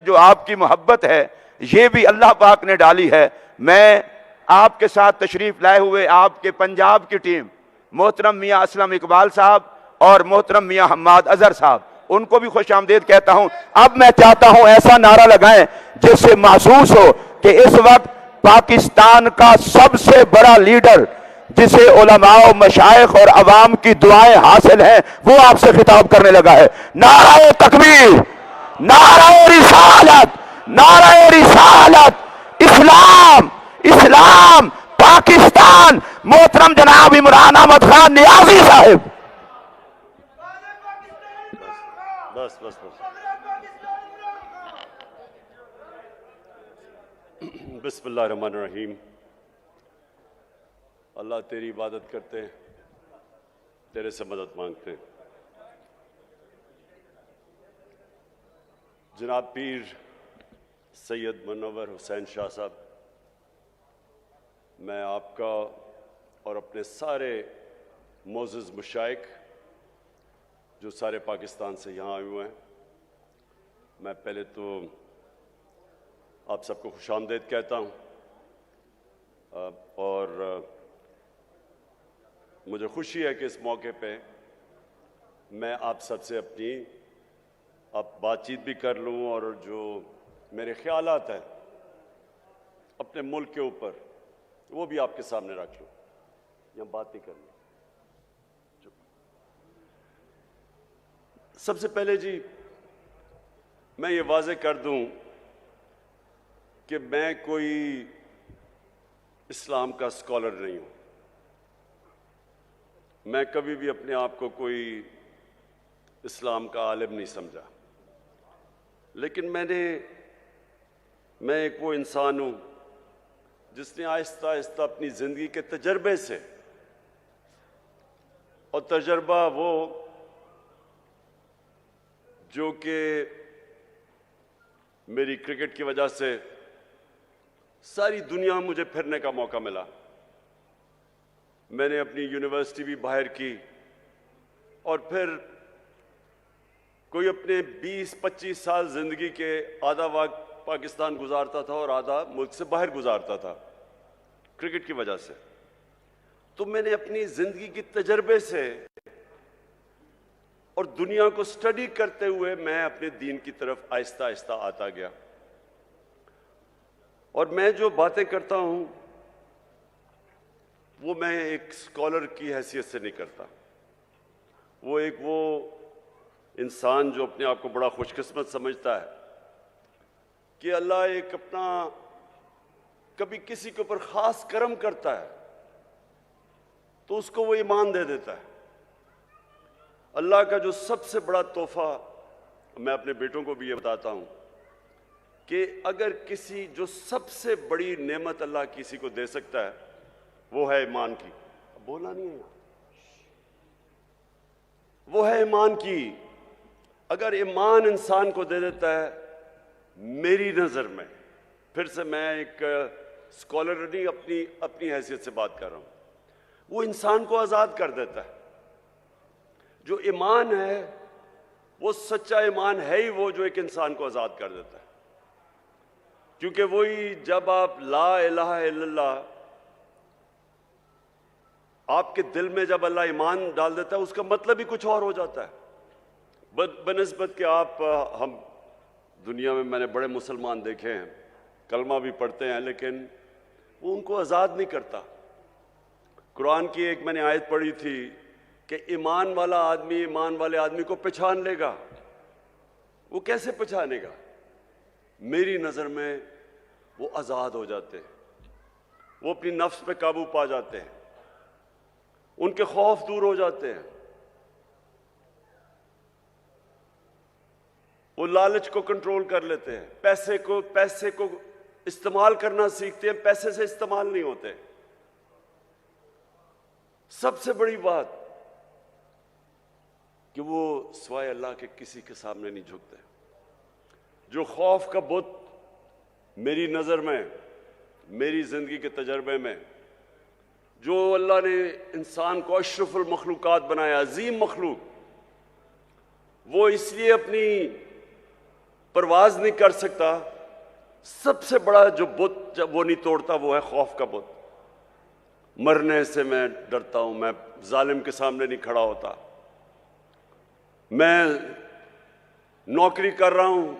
जो आपकी मोहब्बत है ये भी अल्लाह पाक ने डाली है। मैं आपके साथ तशरीफ लाए हुए आपके पंजाब की टीम मोहतरम मियाँ असलम इकबाल साहब और मोहतरम मियाँ हम्माद अजहर साहब, उनको भी खुश आमदीद कहता हूं। अब मैं चाहता हूं ऐसा नारा लगाएं जिससे महसूस हो कि इस वक्त पाकिस्तान का सबसे बड़ा लीडर जिसे उलमाओ मशाइख और अवाम की दुआएं हासिल हैं वो आपसे खिताब करने लगा है। नारा तकबीर, नारा रिसालत, नारा रिसालत, इस्लाम, इस्लाम, पाकिस्तान, मोहतरम जनाब इमरान अहमद खान नियाजी साहिब। बस बस बस बिस्मिल्लाहिर्रहमानिर्रहीम। अल्लाह तेरी इबादत करते हैं, तेरे से मदद मांगते हैं। जनाब पीर सैयद मुनव्वर हुसैन शाह साहब, मैं आपका और अपने सारे मोअज़्ज़ज़ मशाइख जो सारे पाकिस्तान से यहाँ आए हुए हैं, मैं पहले तो आप सबको खुशामदीद कहता हूँ और मुझे खुशी है कि इस मौके पे मैं आप सबसे अपनी अब बातचीत भी कर लूँ और जो मेरे ख्यालात हैं अपने मुल्क के ऊपर वो भी आपके सामने रख लूँ। यहाँ बात नहीं करनी। सबसे पहले जी मैं ये वाज़ेह कर दूं कि मैं कोई इस्लाम का स्कॉलर नहीं हूं। मैं कभी भी अपने आप को कोई इस्लाम का आलिम नहीं समझा, लेकिन मैं एक वो इंसान हूं जिसने आहिस्ता आहिस्ता अपनी ज़िंदगी के तजर्बे से, और तजर्बा वो जो कि मेरी क्रिकेट की वजह से सारी दुनिया में मुझे फिरने का मौका मिला। मैंने अपनी यूनिवर्सिटी भी बाहर की और फिर कोई अपने 20-25 साल ज़िंदगी के आधा वक्त पाकिस्तान गुजारता था और आधा मुल्क से बाहर गुजारता था क्रिकेट की वजह से। तो मैंने अपनी ज़िंदगी के तजर्बे से और दुनिया को स्टडी करते हुए मैं अपने दीन की तरफ आहिस्ता आहिस्ता आता गया। और मैं जो बातें करता हूं वो मैं एक स्कॉलर की हैसियत से नहीं करता। वो इंसान जो अपने आप को बड़ा खुशकिस्मत समझता है कि अल्लाह एक अपना कभी किसी के ऊपर खास करम करता है तो उसको वो ईमान दे देता है। अल्लाह का जो सबसे बड़ा तोहफा, मैं अपने बेटों को भी ये बताता हूं कि अगर किसी जो सबसे बड़ी नेमत अल्लाह किसी को दे सकता है वो है ईमान की। बोलना नहीं है, वो है ईमान की। अगर ईमान इंसान को दे देता है, मेरी नजर में, फिर से मैं एक स्कॉलर नहीं अपनी हैसियत से बात कर रहा हूं, वो इंसान को आजाद कर देता है। जो ईमान है वो सच्चा ईमान है ही वो जो एक इंसान को आजाद कर देता है। क्योंकि वही जब आप ला इलाहा इल्लल्लाह आपके दिल में जब अल्लाह ईमान डाल देता है उसका मतलब ही कुछ और हो जाता है। बनिस्बत के हम दुनिया में मैंने बड़े मुसलमान देखे हैं, कलमा भी पढ़ते हैं, लेकिन वो उनको आज़ाद नहीं करता। कुरान की एक मैंने आयत पढ़ी थी कि ईमान वाला आदमी ईमान वाले आदमी को पहचान लेगा। वो कैसे पहचानेगा? मेरी नज़र में वो आज़ाद हो जाते हैं, वो अपनी नफ्स पे काबू पा जाते हैं, उनके खौफ दूर हो जाते हैं, वो लालच को कंट्रोल कर लेते हैं, पैसे को इस्तेमाल करना सीखते हैं, पैसे से इस्तेमाल नहीं होते। सबसे बड़ी बात कि वो सिवाय अल्लाह के किसी के सामने नहीं झुकते। जो खौफ का बुत मेरी नज़र में, मेरी ज़िंदगी के तजर्बे में, जो अल्लाह ने इंसान को अशरफुल मखलूकात बनाया, अजीम मखलूक, वो इसलिए अपनी परवाज नहीं कर सकता, सबसे बड़ा जो बुत जब वो नहीं तोड़ता वो है खौफ का बुत। मरने से मैं डरता हूं, मैं जालिम के सामने नहीं खड़ा होता। मैं नौकरी कर रहा हूं,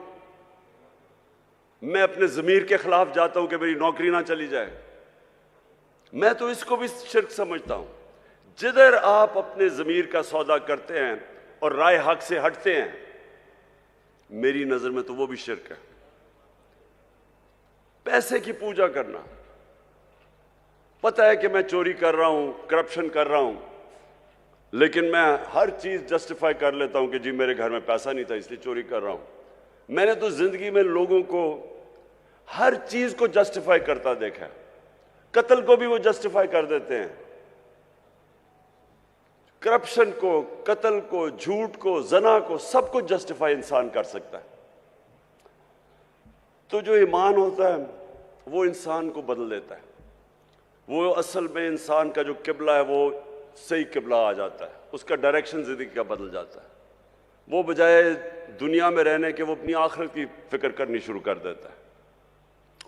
मैं अपने ज़मीर के खिलाफ जाता हूं कि मेरी नौकरी ना चली जाए। मैं तो इसको भी शिर्क समझता हूं। जिधर आप अपने ज़मीर का सौदा करते हैं और राय हक से हटते हैं, मेरी नजर में तो वो भी शिर्क है। पैसे की पूजा करना, पता है कि मैं चोरी कर रहा हूं, करप्शन कर रहा हूं, लेकिन मैं हर चीज जस्टिफाई कर लेता हूं कि जी मेरे घर में पैसा नहीं था इसलिए चोरी कर रहा हूं। मैंने तो जिंदगी में लोगों को हर चीज को जस्टिफाई करता देखा है। कत्ल को भी वो जस्टिफाई कर देते हैं, करप्शन को, कत्ल को, झूठ को, जना को, सब कुछ जस्टिफाई इंसान कर सकता है। तो जो ईमान होता है वो इंसान को बदल देता है। वो असल में इंसान का जो किबला है वो सही किबला आ जाता है, उसका डायरेक्शन जिंदगी का बदल जाता है। वो बजाय दुनिया में रहने के वो अपनी आखिरत की फिक्र करनी शुरू कर देता है,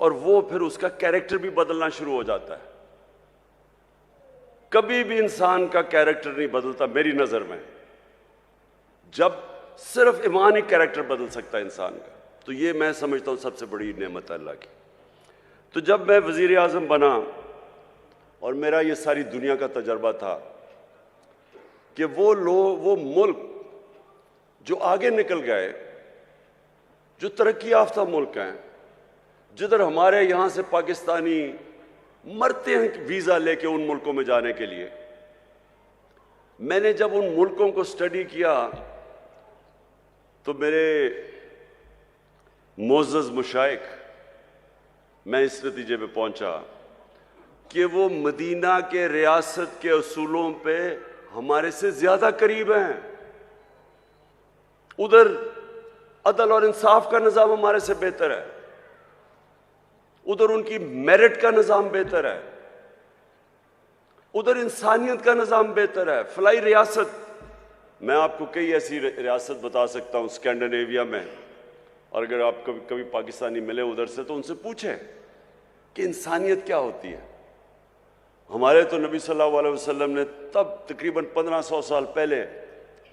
और वो फिर उसका कैरेक्टर भी बदलना शुरू हो जाता है। कभी भी इंसान का कैरेक्टर नहीं बदलता मेरी नजर में, जब सिर्फ ईमान ही कैरेक्टर बदल सकता है इंसान का। तो ये मैं समझता हूं सबसे बड़ी नेमत है अल्लाह की। तो जब मैं वजीर आजम बना और मेरा ये सारी दुनिया का तजर्बा था कि वो मुल्क जो आगे निकल गए, जो तरक्की याफ्ता मुल्क हैं, जिधर हमारे यहां से पाकिस्तानी मरते हैं वीजा लेके उन मुल्कों में जाने के लिए। मैंने जब उन मुल्कों को स्टडी किया तो मेरे मोअज़्ज़ज़ मुशाइख, मैं इस नतीजे पे पहुंचा कि वो मदीना के रियासत के असूलों पे हमारे से ज्यादा करीब हैं। उधर अदल और इंसाफ का निजाम हमारे से बेहतर है, उधर उनकी मेरिट का निजाम बेहतर है, उधर इंसानियत का निजाम बेहतर है। फलाई रियासत, मैं आपको कई ऐसी रियासत बता सकता हूं स्कैंडिनेविया में, और अगर आप कभी कभी पाकिस्तानी मिले उधर से तो उनसे पूछें कि इंसानियत क्या होती है। हमारे तो नबी सल्लल्लाहु अलैहि वसल्लम ने तब तकरीबन 1500 साल पहले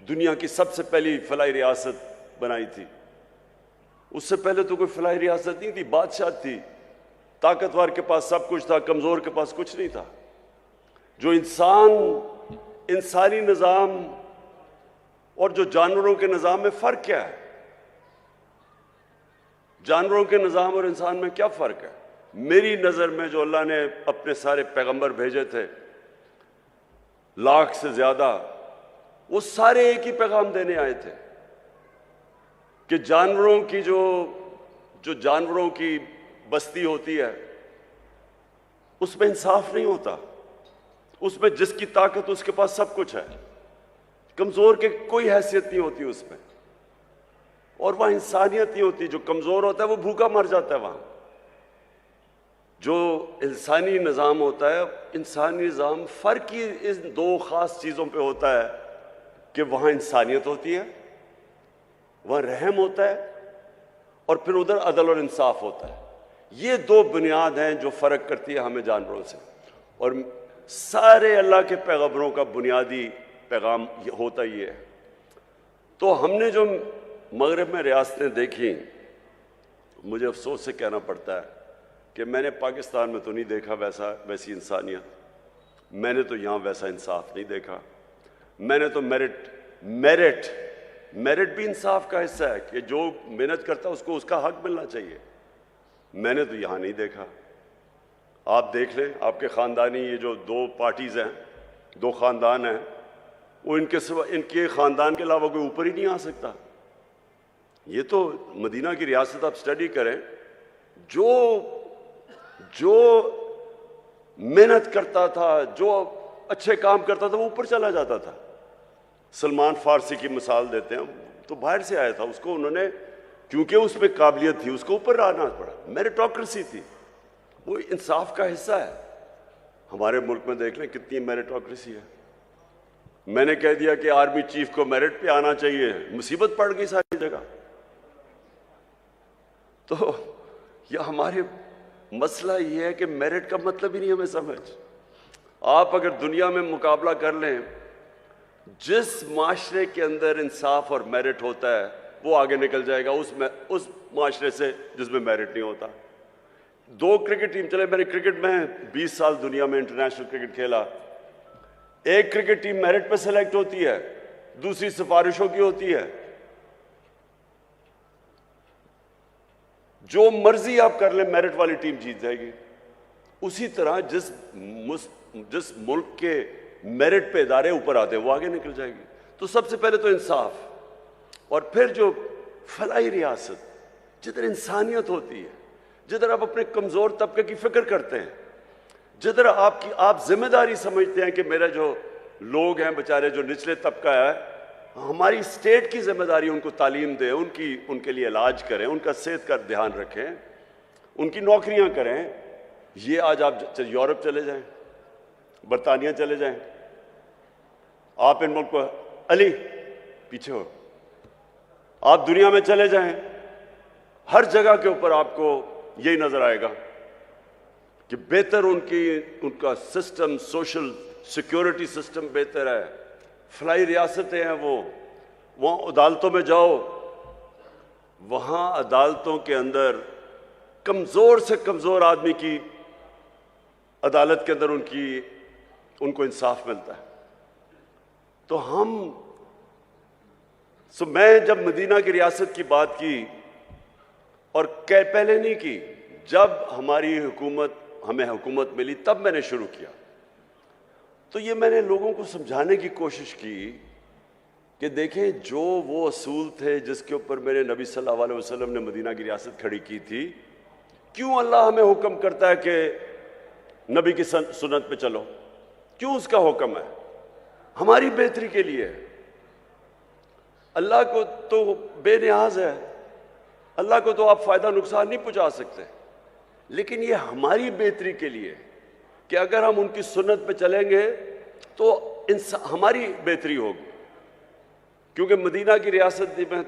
दुनिया की सबसे पहली फलाई रियासत बनाई थी। उससे पहले तो कोई फलाई रियासत नहीं थी, बादशाह थी, ताकतवर के पास सब कुछ था, कमजोर के पास कुछ नहीं था। जो इंसानी निजाम और जो जानवरों के निजाम में फर्क क्या है? जानवरों के निजाम और इंसान में क्या फर्क है? मेरी नजर में जो अल्लाह ने अपने सारे पैगंबर भेजे थे, लाख से ज्यादा, वो सारे एक ही पैगाम देने आए थे कि जानवरों की जो जानवरों की बस्ती होती है उसमें इंसाफ नहीं होता। उसमें जिसकी ताकत उसके पास सब कुछ है, कमजोर के कोई हैसियत नहीं होती उसमें, और वहां इंसानियत नहीं होती। जो कमजोर होता है वो भूखा मर जाता है वहां। जो इंसानी निज़ाम होता है, इंसानी निज़ाम फर्क ही इन दो खास चीज़ों पे होता है कि वहाँ इंसानियत होती है, वहाँ रहम होता है, और फिर उधर अदल और इंसाफ होता है। ये दो बुनियाद हैं जो फ़र्क करती है हमें जानवरों से। और सारे अल्लाह के पैगंबरों का बुनियादी पैगाम होता ये है। तो हमने जो मगरब में रियासतें देखी, मुझे अफसोस से कहना पड़ता है कि मैंने पाकिस्तान में तो नहीं देखा वैसी इंसानियत, मैंने तो यहाँ वैसा इंसाफ नहीं देखा। मैंने तो मेरिट भी इंसाफ का हिस्सा है कि जो मेहनत करता है उसको उसका हक मिलना चाहिए, मैंने तो यहाँ नहीं देखा। आप देख लें, आपके ख़ानदानी ये जो दो पार्टीज़ हैं, दो ख़ानदान हैं, वो इनके ख़ानदान के अलावा कोई ऊपर ही नहीं आ सकता। ये तो मदीना की रियासत आप स्टडी करें, जो मेहनत करता था, जो अच्छे काम करता था, वो ऊपर चला जाता था। सलमान फारसी की मिसाल देते हैं, तो बाहर से आया था, उसको उन्होंने क्योंकि उसमें काबिलियत थी उसको ऊपर आना पड़ा, मेरिटोक्रेसी थी, वो इंसाफ का हिस्सा है। हमारे मुल्क में देख लें कितनी मेरिटोक्रेसी है। मैंने कह दिया कि आर्मी चीफ को मेरिट पे आना चाहिए, मुसीबत पड़ गई सारी जगह। तो यह हमारे मसला ये है कि मेरिट का मतलब ही नहीं हमें समझ। आप अगर दुनिया में मुकाबला कर लें, जिस माशरे के अंदर इंसाफ और मेरिट होता है वो आगे निकल जाएगा उस माशरे से जिसमें मेरिट नहीं होता। 2 क्रिकेट टीम चले, मैंने क्रिकेट में 20 साल दुनिया में इंटरनेशनल क्रिकेट खेला। एक क्रिकेट टीम मेरिट पे सेलेक्ट होती है, दूसरी सिफारिशों की होती है। जो मर्जी आप कर ले, मेरिट वाली टीम जीत जाएगी। उसी तरह जिस मुल्क के मेरिट पे इदारे ऊपर आते हैं वो आगे निकल जाएगी। तो सबसे पहले तो इंसाफ, और फिर जो फलाई रियासत, जिधर इंसानियत होती है, जिधर आप अपने कमजोर तबके की फिक्र करते हैं, जिधर आप जिम्मेदारी समझते हैं कि मेरा जो लोग हैं बेचारे, जो निचले तबका है, हमारी स्टेट की जिम्मेदारी उनको तालीम दें, उनके लिए इलाज करें, उनका सेहत का ध्यान रखें, उनकी नौकरियां करें। ये आज आप यूरोप चले जाएं, बरतानिया चले जाएं, आप इन मुल्क को, अली पीछे हो, आप दुनिया में चले जाएं, हर जगह के ऊपर आपको यही नजर आएगा कि बेहतर उनका सिस्टम, सोशल सिक्योरिटी सिस्टम बेहतर है, फलाई रियासतें हैं। वो वहाँ अदालतों में जाओ, वहाँ अदालतों के अंदर कमज़ोर से कमज़ोर आदमी की अदालत के अंदर उनको इंसाफ मिलता है। तो मैं जब मदीना की रियासत की बात की, और पहले नहीं की, जब हमें हुकूमत मिली तब मैंने शुरू किया। तो ये मैंने लोगों को समझाने की कोशिश की कि देखें, जो वो असूल थे जिसके ऊपर मेरे नबी सल्लल्लाहु अलैहि वसल्लम ने मदीना की रियासत खड़ी की थी, क्यों अल्लाह हमें हुक्म करता है कि नबी की सुन्नत पे चलो? क्यों उसका हुक्म है? हमारी बेहतरी के लिए है। अल्लाह को तो बेनियाज है, अल्लाह को तो आप फायदा नुकसान नहीं पहुंचा सकते, लेकिन ये हमारी बेहतरी के लिए कि अगर हम उनकी सुन्नत पे चलेंगे तो हमारी बेहतरी होगी। क्योंकि मदीना की रियासत में,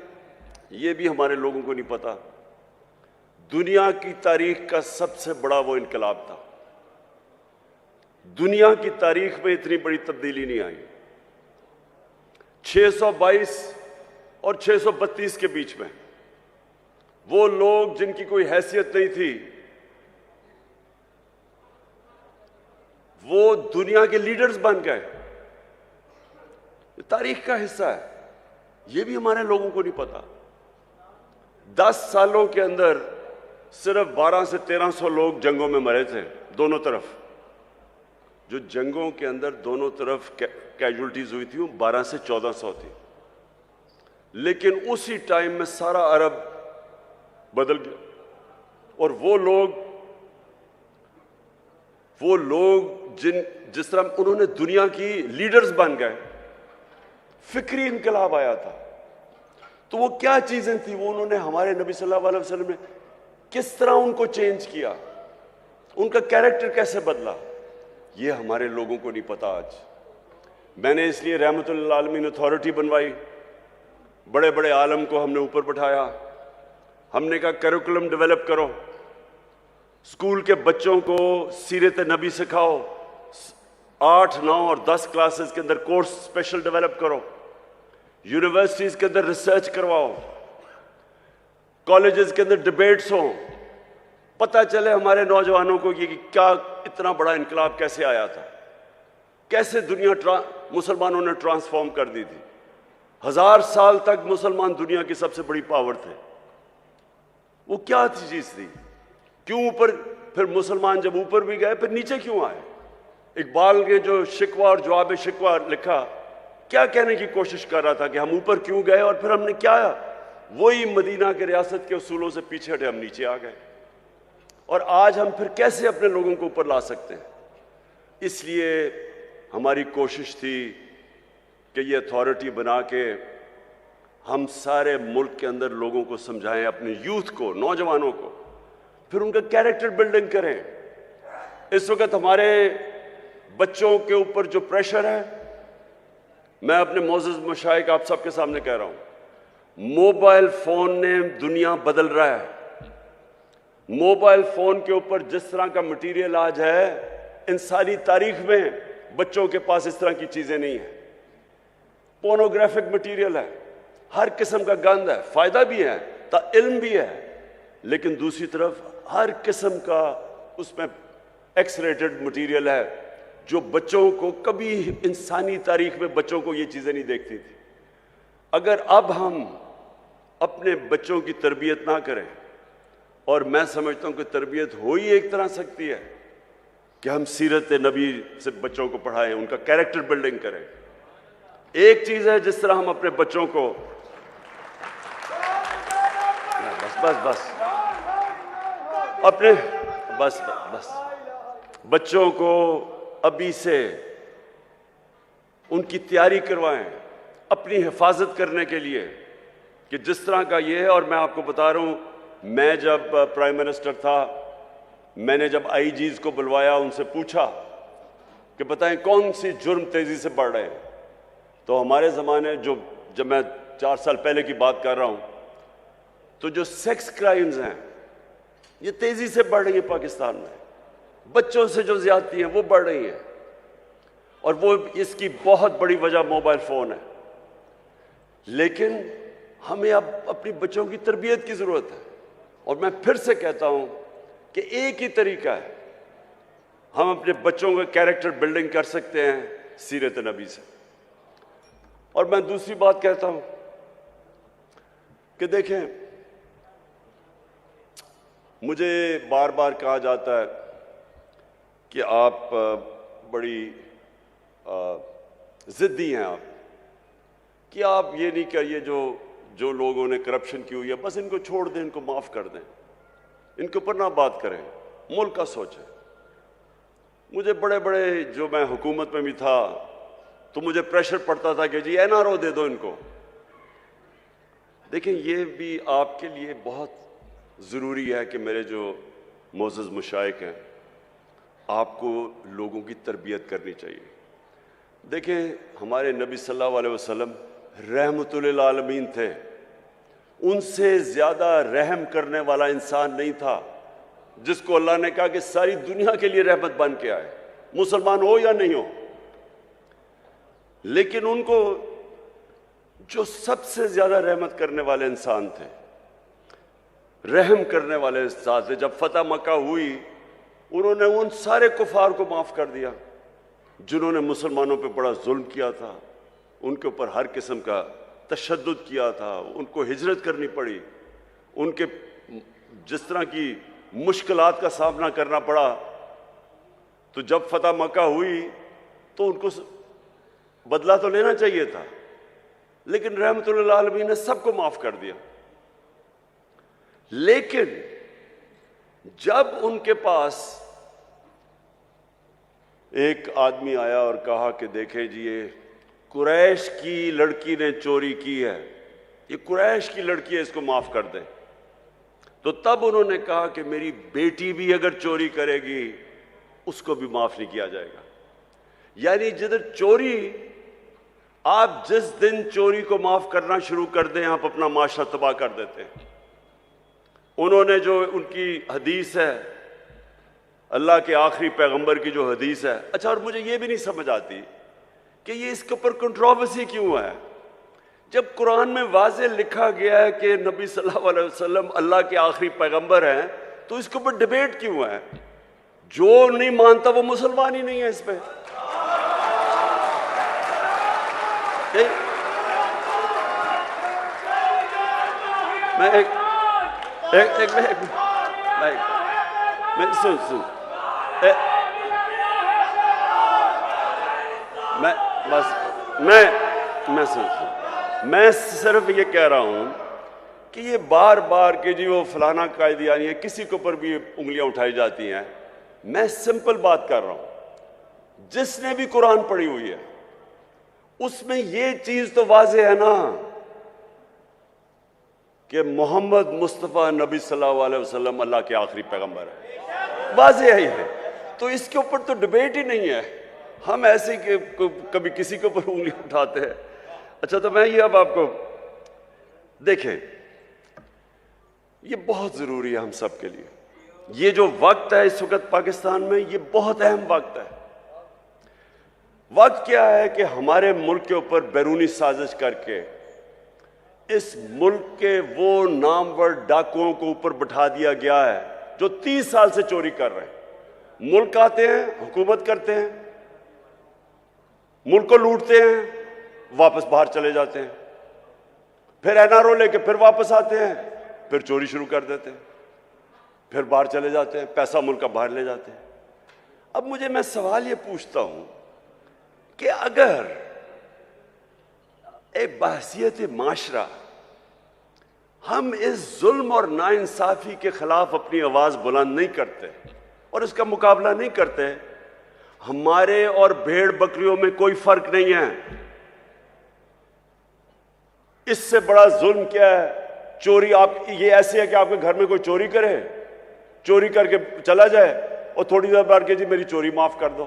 ये भी हमारे लोगों को नहीं पता, दुनिया की तारीख का सबसे बड़ा वो इनकलाब था। दुनिया की तारीख में इतनी बड़ी तब्दीली नहीं आई। 622 और 632 के बीच में वो लोग जिनकी कोई हैसियत नहीं थी, वो दुनिया के लीडर्स बन गए। तारीख का हिस्सा है, ये भी हमारे लोगों को नहीं पता। 10 सालों के अंदर सिर्फ 1200 से 1300 लोग जंगों में मरे थे, दोनों तरफ। जो जंगों के अंदर दोनों तरफ कैजुअल्टीज हुई थी वो 1200 से 1400 थी। लेकिन उसी टाइम में सारा अरब बदल गया, और वो लोग जिस तरह उन्होंने दुनिया की लीडर्स बन गए, फिक्री इनकलाब आया था। तो वो क्या चीजें थी, वो उन्होंने हमारे नबी सल्लल्लाहु अलैहि वसल्लम ने किस तरह उनको चेंज किया, उनका कैरेक्टर कैसे बदला, ये हमारे लोगों को नहीं पता आज। मैंने इसलिए रहमतुल लिल आलमीन अथॉरिटी बनवाई, बड़े बड़े आलम को हमने ऊपर बैठाया, हमने कहा करिकुलम डेवलप करो, स्कूल के बच्चों को सीरत नबी सिखाओ, 8, 9 और 10 क्लासेस के अंदर कोर्स स्पेशल डेवलप करो, यूनिवर्सिटीज के अंदर रिसर्च करवाओ, कॉलेजेस के अंदर डिबेट्स हो, पता चले हमारे नौजवानों को कि क्या इतना बड़ा इनकलाब कैसे आया था, कैसे दुनिया मुसलमानों ने ट्रांसफॉर्म कर दी थी। 1000 साल तक मुसलमान दुनिया की सबसे बड़ी पावर थे। वो क्या चीज थी, क्यों ऊपर, फिर मुसलमान जब ऊपर भी गए फिर नीचे क्यों आए? इकबाल ने जो शिकवा और जवाब शिकवा लिखा, क्या कहने की कोशिश कर रहा था कि हम ऊपर क्यों गए और फिर हमने क्या आया? वही मदीना के रियासत के उसूलों से पीछे हटे, हम नीचे आ गए। और आज हम फिर कैसे अपने लोगों को ऊपर ला सकते हैं? इसलिए हमारी कोशिश थी कि ये अथॉरिटी बना के हम सारे मुल्क के अंदर लोगों को समझाएं, अपने यूथ को, नौजवानों को, फिर उनका कैरेक्टर बिल्डिंग करें। इस वक्त हमारे बच्चों के ऊपर जो प्रेशर है, मैं अपने मोअज़्ज़ज़ मशाइख आप सबके सामने कह रहा हूं, मोबाइल फोन ने दुनिया बदल रहा है। मोबाइल फोन के ऊपर जिस तरह का मटेरियल आज है, इंसानी तारीख में बच्चों के पास इस तरह की चीजें नहीं है। पोर्नोग्राफिक मटेरियल है, हर किस्म का गंद है, फायदा भी है, इल्म भी है, लेकिन दूसरी तरफ हर किस्म का उसमें एक्स रेटेड मटेरियल है जो बच्चों को कभी इंसानी तारीख में बच्चों को ये चीजें नहीं देखती थी। अगर अब हम अपने बच्चों की तरबियत ना करें, और मैं समझता हूं कि तरबियत हो ही एक तरह सकती है कि हम सीरत नबी से बच्चों को पढ़ाएं, उनका कैरेक्टर बिल्डिंग करें। एक चीज है जिस तरह हम अपने बच्चों को बस बच्चों को अभी से उनकी तैयारी करवाएं अपनी हिफाजत करने के लिए कि जिस तरह का ये है। और मैं आपको बता रहा हूं, मैं जब प्राइम मिनिस्टर था, मैंने जब आईजीज को बुलवाया, उनसे पूछा कि बताएं कौन सी जुर्म तेजी से बढ़ रहे हैं। तो हमारे ज़माने जब मैं 4 साल पहले की बात कर रहा हूं, तो जो सेक्स क्राइम्स हैं ये तेजी से बढ़ रही है पाकिस्तान में। बच्चों से जो ज्यादती हैं वो बढ़ रही हैं, और वो इसकी बहुत बड़ी वजह मोबाइल फोन है। लेकिन हमें अब अपनी बच्चों की तरबियत की जरूरत है। और मैं फिर से कहता हूं कि एक ही तरीका है, हम अपने बच्चों का कैरेक्टर बिल्डिंग कर सकते हैं सीरत नबी से। और मैं दूसरी बात कहता हूं कि देखें, मुझे बार बार कहा जाता है कि आप बड़ी जिद्दी हैं, आप कि आप ये नहीं करिए, जो लोगों ने करप्शन की हुई है बस इनको छोड़ दें, इनको माफ कर दें, इनके ऊपर ना बात करें, मुल्क का सोचें। मुझे बड़े बड़े, जो मैं हुकूमत में भी था तो मुझे प्रेशर पड़ता था कि जी एनआरओ दे दो इनको। देखिए, ये भी आपके लिए बहुत ज़रूरी है कि मेरे जो मोअज़्ज़ज़ मुशाइख हैं, आपको लोगों की तरबियत करनी चाहिए। देखें, हमारे नबी सल्लल्लाहु अलैहि वसल्लम रहमतुल आलमीन थे, उनसे ज़्यादा रहम करने वाला इंसान नहीं था जिसको अल्लाह ने कहा कि सारी दुनिया के लिए रहमत बन के आए, मुसलमान हो या नहीं हो। लेकिन उनको जो सबसे ज़्यादा रहमत करने वाले इंसान थे, रहम करने वाले इंसान थे, जब फतह मक्का हुई उन्होंने उन सारे कुफार को माफ़ कर दिया जिन्होंने मुसलमानों पे बड़ा जुल्म किया था, उनके ऊपर हर किस्म का तशद्दुद किया था, उनको हिजरत करनी पड़ी, उनके जिस तरह की मुश्किलात का सामना करना पड़ा। तो जब फतह मक्का हुई तो उनको बदला तो लेना चाहिए था, लेकिन रहमतुल्लिल आलमीन ने सबको माफ कर दिया। लेकिन जब उनके पास एक आदमी आया और कहा कि देखें जी, ये कुरैश की लड़की ने चोरी की है, ये कुरैश की लड़की है, इसको माफ कर दें, तो तब उन्होंने कहा कि मेरी बेटी भी अगर चोरी करेगी उसको भी माफ नहीं किया जाएगा। यानी जिधर चोरी, आप जिस दिन चोरी को माफ करना शुरू कर दें, आप अपना माशरा तबाह कर देते हैं। उन्होंने जो उनकी हदीस है, अल्लाह के आखिरी पैगंबर की जो हदीस है, अच्छा, और मुझे ये भी नहीं समझ आती कि ये इसके ऊपर कंट्रोवर्सी क्यों है, जब कुरान में वाज़े लिखा गया है कि नबी सल्लल्लाहु अलैहि वसल्लम अल्लाह के आखिरी पैगंबर हैं, तो इसके ऊपर डिबेट क्यों है? जो नहीं मानता वो मुसलमान ही नहीं है। इस पे मैं सिर्फ ये कह रहा हूं कि ये बार बार के जी वो फलाना कायदियानी है, किसी के ऊपर भी उंगलियां उठाई जाती हैं। मैं सिंपल बात कर रहा हूं, जिसने भी कुरान पढ़ी हुई है उसमें ये चीज तो वाज़ेह है ना कि मोहम्मद मुस्तफ़ा नबी सल्लल्लाहु अलैहि वसल्लम अल्लाह के आखिरी पैगंबर है, वाज़ेह ही है। तो इसके ऊपर तो डिबेट ही नहीं है। हम ऐसे कि कभी किसी के ऊपर उंगली उठाते हैं। अच्छा, तो मैं ये अब आपको देखें, ये बहुत जरूरी है हम सब के लिए ये जो वक्त है इस वक्त पाकिस्तान में, ये बहुत अहम वक्त है। वक्त क्या है कि हमारे मुल्क के ऊपर बैरूनी साजिश करके इस मुल्क के वो नामवर डाकुओं को ऊपर बिठा दिया गया है जो 30 साल से चोरी कर रहे हैं। मुल्क आते हैं, हुकूमत करते हैं, मुल्क को लूटते हैं, वापस बाहर चले जाते हैं, फिर एनआरओ लेके फिर वापस आते हैं, फिर चोरी शुरू कर देते हैं, फिर बाहर चले जाते हैं, पैसा मुल्क का बाहर ले जाते हैं। अब मैं सवाल ये पूछता हूं कि अगर एक बहसियत माशरा हम इस जुल्म और नाइंसाफी के खिलाफ अपनी आवाज बुलंद नहीं करते और इसका मुकाबला नहीं करते, हमारे और भेड़ बकरियों में कोई फर्क नहीं है। इससे बड़ा जुल्म क्या है? चोरी। आप ये ऐसे है कि आपके घर में कोई चोरी करे, चोरी करके चला जाए और थोड़ी देर बाद के जी मेरी चोरी माफ कर दो।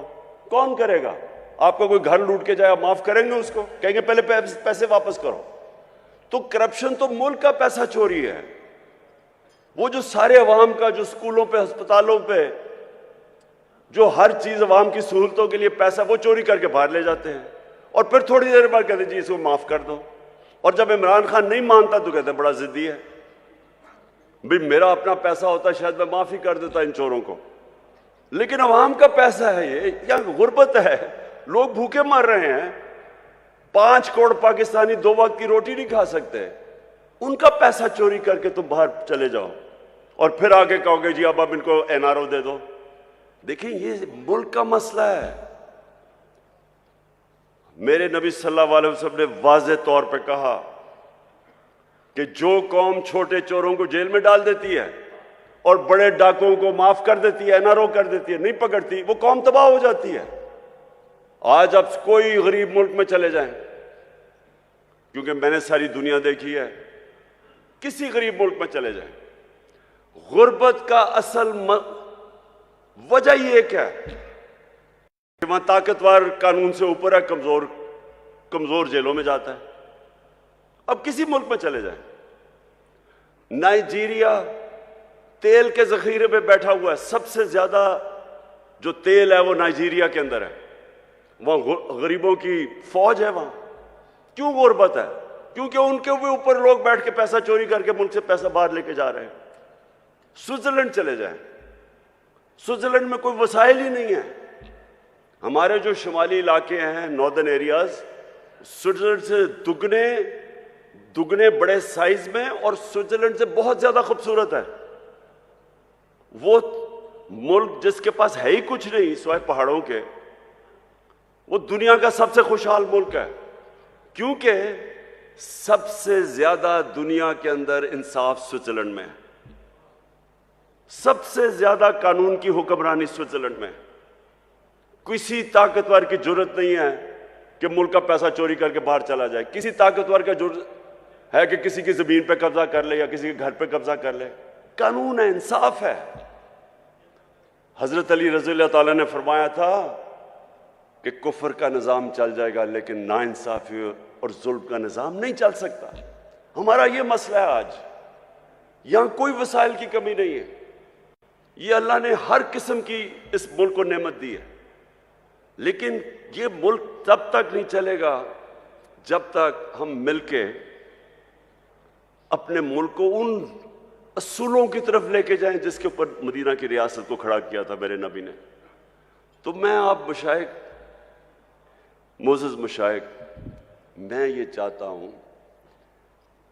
कौन करेगा? आपका कोई घर लूट के जाए, आप माफ करेंगे उसको? कहेंगे पहले पैसे वापस करो। तो करप्शन तो मुल्क का पैसा चोरी है। वो जो सारे अवाम का, जो स्कूलों पे, अस्पतालों पे, जो हर चीज अवाम की सहूलतों के लिए पैसा, वो चोरी करके बाहर ले जाते हैं और फिर थोड़ी देर बाद कहते हैं जी इसको माफ कर दो। और जब इमरान खान नहीं मानता तो कहते हैं बड़ा जिद्दी है। भाई मेरा अपना पैसा होता शायद मैं माफी कर देता इन चोरों को, लेकिन अवाम का पैसा है ये, यहाँ गुर्बत है, लोग भूखे मर रहे हैं। 5 करोड़ पाकिस्तानी 2 वक्त की रोटी नहीं खा सकते, उनका पैसा चोरी करके तुम बाहर चले जाओ और फिर आगे कहोगे जी अब इनको एनआरओ दे दो। देखिए ये मुल्क का मसला है। मेरे नबी सल्लल्लाहु अलैहि वसल्लम ने वाज़ेह तौर पे कहा कि जो कौम छोटे चोरों को जेल में डाल देती है और बड़े डाकुओं को माफ कर देती है, एनआरओ कर देती है, नहीं पकड़ती, वो कौम तबाह हो जाती है। आज अब कोई गरीब मुल्क में चले जाएं, क्योंकि मैंने सारी दुनिया देखी है, किसी गरीब मुल्क में चले जाएं, गुर्बत का असल वजह ये क्या है? वहां ताकतवर कानून से ऊपर है, कमजोर जेलों में जाता है। अब किसी मुल्क में चले जाएं, नाइजीरिया तेल के जखीरे पे बैठा हुआ है, सबसे ज्यादा जो तेल है वो नाइजीरिया के अंदर है, वहां गरीबों की फौज है। वहां क्यों गुर्बत है? क्योंकि उनके ऊपर लोग बैठ के पैसा चोरी करके मुल्क से पैसा बाहर लेके जा रहे हैं। स्विट्जरलैंड चले जाएं, स्विट्जरलैंड में कोई वसाइल ही नहीं है। हमारे जो शुमाली इलाके हैं, नॉर्दर्न एरियाज, स्विट्जरलैंड से दुगने बड़े साइज में और स्विट्जरलैंड से बहुत ज्यादा खूबसूरत है। वो मुल्क जिसके पास है ही कुछ नहीं सिवाय पहाड़ों के, वो दुनिया का सबसे खुशहाल मुल्क है, क्योंकि सबसे ज्यादा दुनिया के अंदर इंसाफ स्विट्जरलैंड में है। सबसे ज्यादा कानून की हुक्मरानी स्विट्जरलैंड में। किसी ताकतवर की जरूरत नहीं है कि मुल्क का पैसा चोरी करके बाहर चला जाए। किसी ताकतवर का जरूरत है कि किसी की जमीन पे कब्जा कर ले या किसी के घर पे कब्जा कर ले। कानून है, इंसाफ है। हजरत अली रज़ी अल्लाह ताला ने फरमाया था कि कुफर का निजाम चल जाएगा लेकिन नाइंसाफी और जुल्म का निजाम नहीं चल सकता। हमारा ये मसला है आज। यहां कोई वसाइल की कमी नहीं है। ये अल्लाह ने हर किस्म की इस मुल्क को नेमत दी है, लेकिन ये मुल्क तब तक नहीं चलेगा जब तक हम मिलके अपने मुल्क को उन असूलों की तरफ लेके जाएं जिसके ऊपर मदीना की रियासत को खड़ा किया था मेरे नबी ने। तो मैं आप मशाइख, मोअज़्ज़ज़ मशाइख, मैं ये चाहता हूं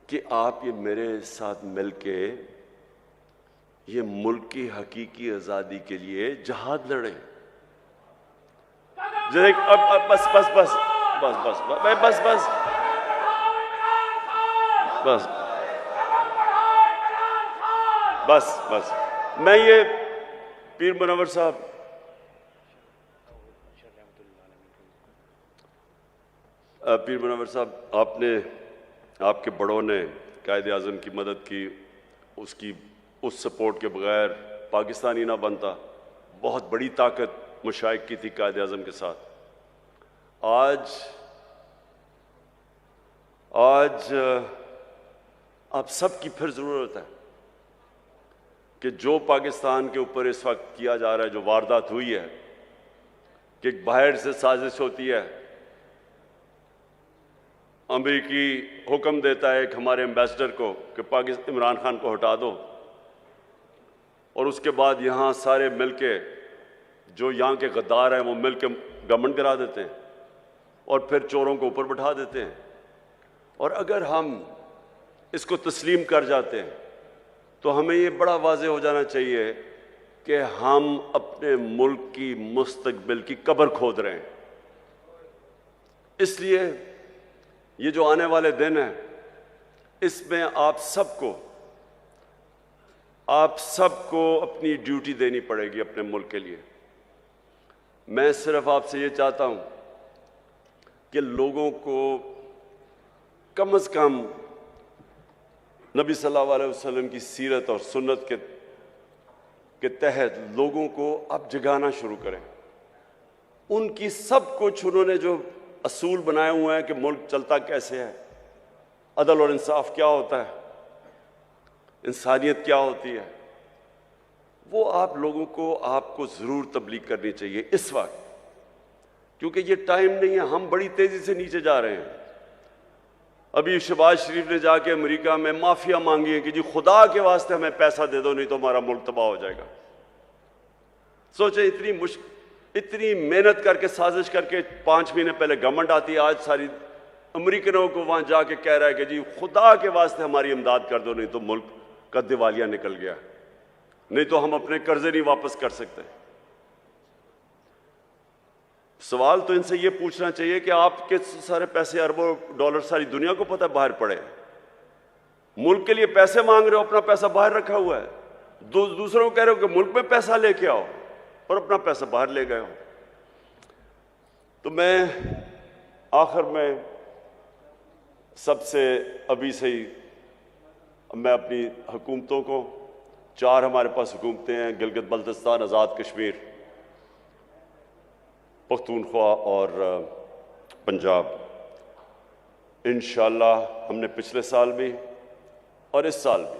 कि आप ये मेरे साथ मिलके ये मुल्क की हकीकी आजादी के लिए जहाद लड़ें। अब बस बस बस बस बस बस बस बस बस बस बस मैं ये पीर मुनव्वर साहब, पीर मुनव्वर साहब, आपके बड़ों ने कायद आज़म की मदद की, उस सपोर्ट के बगैर पाकिस्तान ही ना बनता। बहुत बड़ी ताकत मुशाइख की थी कायद आज़म के साथ। आज आप सबकी फिर ज़रूरत है कि जो पाकिस्तान के ऊपर इस वक्त किया जा रहा है, जो वारदात हुई है, कि बाहर से साजिश होती है, अमेरिकी हुक्म देता है एक हमारे एम्बेसडर को कि पाकिस्तान इमरान खान को हटा दो, और उसके बाद यहाँ सारे मिलके जो यहाँ के गद्दार हैं वो मिलके गवर्नमेंट गिरा देते हैं और फिर चोरों को ऊपर बैठा देते हैं। और अगर हम इसको तस्लीम कर जाते हैं तो हमें ये बड़ा वाज़ेह हो जाना चाहिए कि हम अपने मुल्क की मुस्तकबिल की कब्र खोद रहे हैं। इसलिए ये जो आने वाले दिन हैं, इसमें आप सबको अपनी ड्यूटी देनी पड़ेगी अपने मुल्क के लिए। मैं सिर्फ आपसे ये चाहता हूं कि लोगों को कम से कम नबी सल्लल्लाहु अलैहि वसल्लम की सीरत और सुन्नत के तहत लोगों को अब जगाना शुरू करें। उनकी सब कुछ उन्होंने जो असूल बनाए हुए हैं कि मुल्क चलता कैसे है, अदल और इंसाफ क्या होता है, इंसानियत क्या होती है, वो आप लोगों को आपको ज़रूर तबलीग करनी चाहिए इस वक्त, क्योंकि ये टाइम नहीं है। हम बड़ी तेज़ी से नीचे जा रहे हैं। अभी शहबाज शरीफ ने जाके अमेरिका में माफिया मांगी है कि जी खुदा के वास्ते हमें पैसा दे दो, नहीं तो हमारा मुल्क तबाह हो जाएगा। सोचे इतनी मेहनत करके साजिश करके 5 महीने पहले गवर्नमेंट आती है, आज सारी अमेरिकनों को वहां जाके कह रहा है कि जी खुदा के वास्ते हमारी इमदाद कर दो, नहीं तो मुल्क का दिवालिया निकल गया, नहीं तो हम अपने कर्जे नहीं वापस कर सकते। सवाल तो इनसे ये पूछना चाहिए कि आपके सारे पैसे अरबों डॉलर सारी दुनिया को पता है बाहर पड़े, मुल्क के लिए पैसे मांग रहे हो, अपना पैसा बाहर रखा हुआ है, दूसरों को कह रहे हो कि मुल्क में पैसा लेके आओ और अपना पैसा बाहर ले गए हो। तो मैं आखिर में सबसे अभी से ही मैं अपनी हुकूमतों को, 4 हमारे पास हुकूमतें हैं, गिलगित बल्तिस्तान, आज़ाद कश्मीर, पख्तूनख्वा और पंजाब, इंशाअल्लाह हमने पिछले साल भी और इस साल भी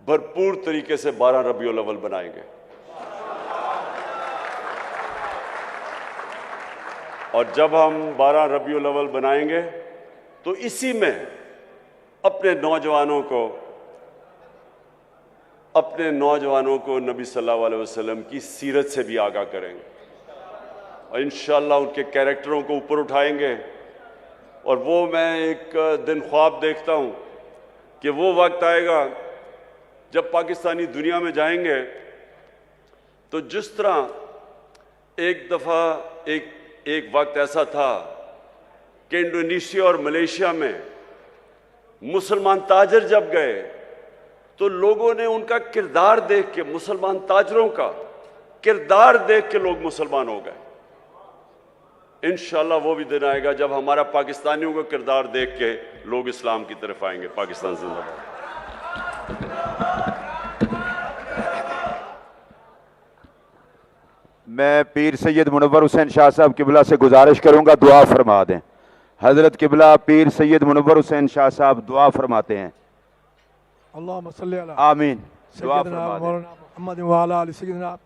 भरपूर तरीके से 12 रबीउल अव्वल बनाएंगे। और जब हम 12 रबीउल अव्वल बनाएंगे तो इसी में अपने नौजवानों को नबी सल्लल्लाहु अलैहि वसल्लम की सीरत से भी आगाह करेंगे और इंशाअल्लाह उनके कैरेक्टरों को ऊपर उठाएंगे। और वो मैं एक दिन ख्वाब देखता हूँ कि वो वक्त आएगा जब पाकिस्तानी दुनिया में जाएंगे तो जिस तरह एक दफ़ा एक वक्त ऐसा था कि इंडोनेशिया और मलेशिया में मुसलमान ताजर जब गए तो लोगों ने उनका किरदार देख के, मुसलमान ताजरों का किरदार देख के लोग मुसलमान हो गए। इंशाअल्लाह वो भी दिन आएगा जब हमारा पाकिस्तानियों का किरदार देख के लोग इस्लाम की तरफ आएंगे। पाकिस्तान जिंदाबाद। मैं पीर सैयद मुनव्वर हुसैन शाह साहब किबला से गुजारिश करूंगा दुआ फरमा दें। हजरत किबला पीर सैयद मुनव्वर हुसैन शाह साहब दुआ फरमाते हैं। अल्लाहुम्मा सल्ली अला आमीन। दुआ सय्यदना फरमा दें। मौलाना मुहम्मद व अला आलि सय्यदना